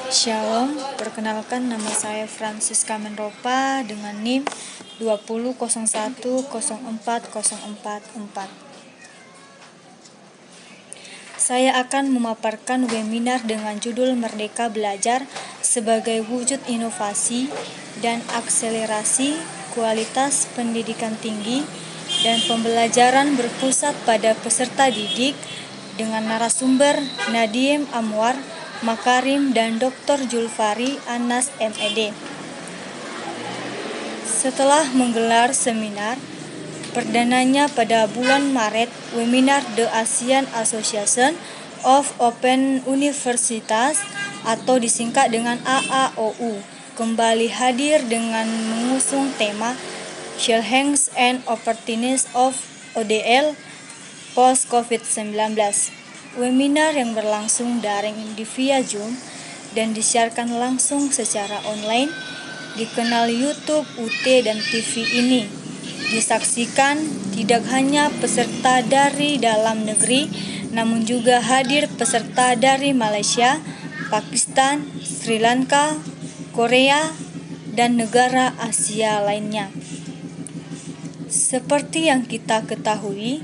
Shalom, perkenalkan nama saya Francisca Menropa dengan NIM 2001040444. Saya akan memaparkan webinar dengan judul Merdeka Belajar sebagai wujud inovasi dan akselerasi kualitas pendidikan tinggi dan pembelajaran berpusat pada peserta didik dengan narasumber Nadiem Anwar Makarim dan Dr. Julfari Anas MED. Setelah menggelar seminar perdananya pada bulan Maret, webinar The ASEAN Association of Open Universities atau disingkat dengan AAOU kembali hadir dengan mengusung tema Challenges and Opportunities of ODL Post COVID-19. Webinar yang berlangsung daring via Zoom dan disiarkan langsung secara online di kanal YouTube UT dan TV ini disaksikan tidak hanya peserta dari dalam negeri, namun juga hadir peserta dari Malaysia, Pakistan, Sri Lanka, Korea, dan negara Asia lainnya. Seperti yang kita ketahui,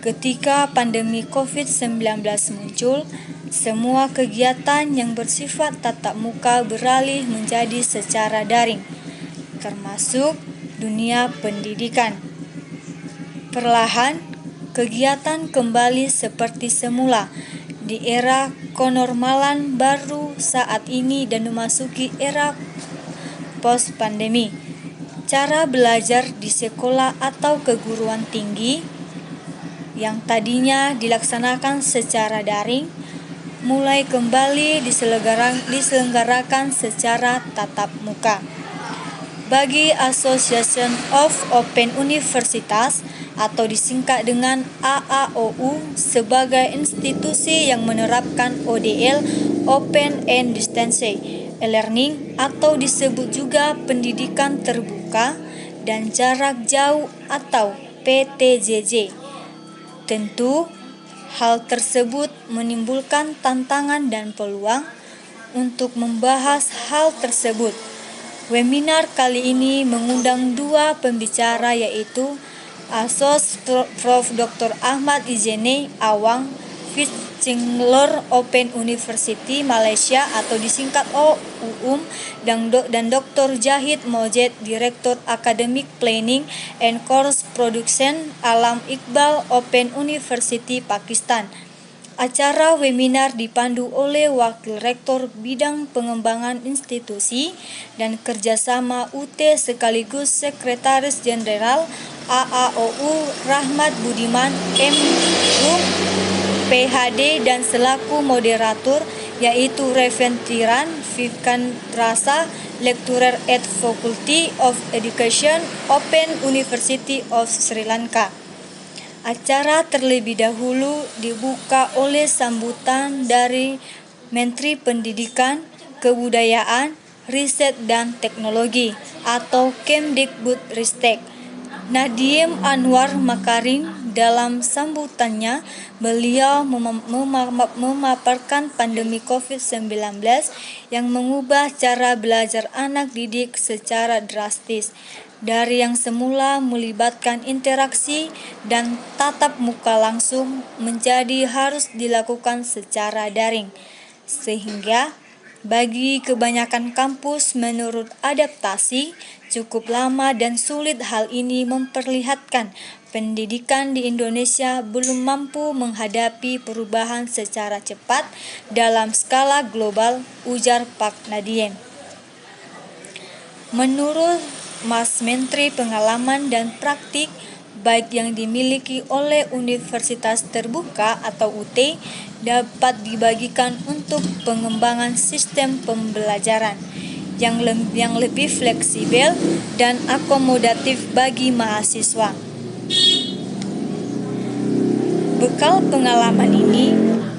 ketika pandemi COVID-19 muncul, semua kegiatan yang bersifat tatap muka beralih menjadi secara daring, termasuk dunia pendidikan. Perlahan, kegiatan kembali seperti semula di era kenormalan baru saat ini dan memasuki era post-pandemi. Cara belajar di sekolah atau keguruan tinggi yang tadinya dilaksanakan secara daring, mulai kembali diselenggarakan secara tatap muka. Bagi Association of Open Universities atau disingkat dengan AAOU sebagai institusi yang menerapkan ODL Open and Distance Learning atau disebut juga pendidikan terbuka dan jarak jauh atau PTJJ. Tentu, hal tersebut menimbulkan tantangan dan peluang. Untuk membahas hal tersebut, webinar kali ini mengundang dua pembicara, yaitu Asos Prof. Dr. Ahmad Izene Awang, Vice Chancellor Open University Malaysia atau disingkat OUM, dan Dr. Jahid Mojed, Direktur Academic Planning and Course Production Alam Iqbal Open University Pakistan. Acara webinar dipandu oleh Wakil Rektor Bidang Pengembangan Institusi dan Kerjasama UT sekaligus Sekretaris Jenderal AAOU Rahmat Budiman M.Hum, PhD, dan selaku moderator yaitu Reven Tiran Vivkan Rasa, Lecturer at Faculty of Education Open University of Sri Lanka. Acara terlebih dahulu dibuka oleh sambutan dari Menteri Pendidikan, Kebudayaan, Riset dan Teknologi atau Kemdikbudristek, Nadiem Anwar Makarim. Dalam sambutannya, beliau memaparkan pandemi COVID-19 yang mengubah cara belajar anak didik secara drastis. Dari yang semula melibatkan interaksi dan tatap muka langsung menjadi harus dilakukan secara daring. Sehingga bagi kebanyakan kampus menurut adaptasi cukup lama dan sulit. Hal ini memperlihatkan pendidikan di Indonesia belum mampu menghadapi perubahan secara cepat dalam skala global, ujar Pak Nadiem. Menurut Mas Menteri, pengalaman dan praktik baik yang dimiliki oleh Universitas Terbuka atau UT dapat dibagikan untuk pengembangan sistem pembelajaran yang lebih fleksibel dan akomodatif bagi mahasiswa. Bekal pengalaman ini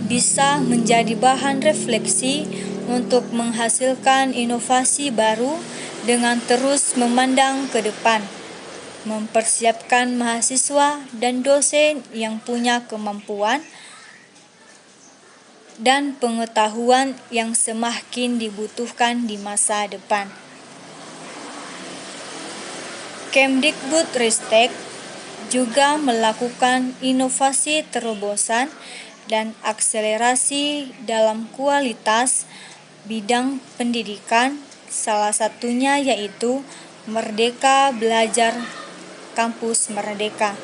bisa menjadi bahan refleksi untuk menghasilkan inovasi baru dengan terus memandang ke depan, mempersiapkan mahasiswa dan dosen yang punya kemampuan dan pengetahuan yang semakin dibutuhkan di masa depan. Kemdikbudristek juga melakukan inovasi terobosan dan akselerasi dalam kualitas bidang pendidikan, salah satunya yaitu Merdeka Belajar Kampus Merdeka.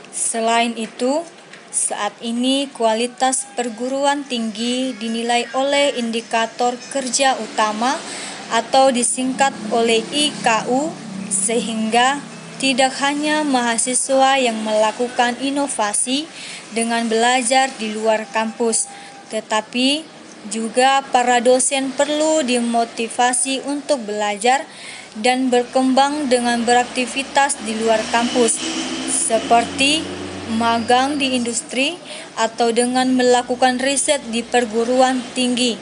Selain itu, saat ini kualitas perguruan tinggi dinilai oleh indikator kerja utama atau disingkat oleh IKU, sehingga tidak hanya mahasiswa yang melakukan inovasi dengan belajar di luar kampus, tetapi juga para dosen perlu dimotivasi untuk belajar dan berkembang dengan beraktivitas di luar kampus, seperti magang di industri atau dengan melakukan riset di perguruan tinggi.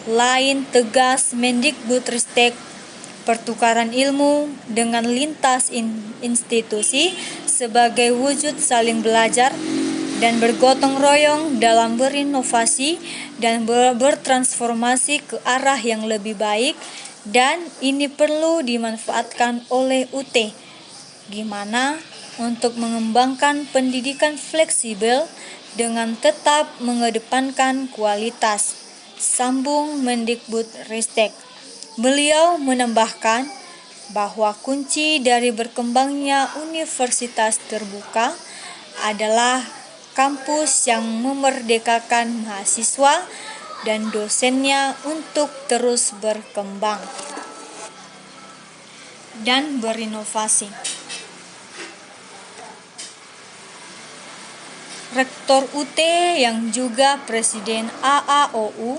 Lain tegas Mendikbudristek, pertukaran ilmu dengan lintas institusi sebagai wujud saling belajar dan bergotong royong dalam berinovasi dan bertransformasi ke arah yang lebih baik, dan ini perlu dimanfaatkan oleh UT. Gimana untuk mengembangkan pendidikan fleksibel dengan tetap mengedepankan kualitas, sambung Mendikbudristek. Beliau menambahkan bahwa kunci dari berkembangnya universitas terbuka adalah kampus yang memerdekakan mahasiswa dan dosennya untuk terus berkembang dan berinovasi. Rektor UT yang juga Presiden AAOU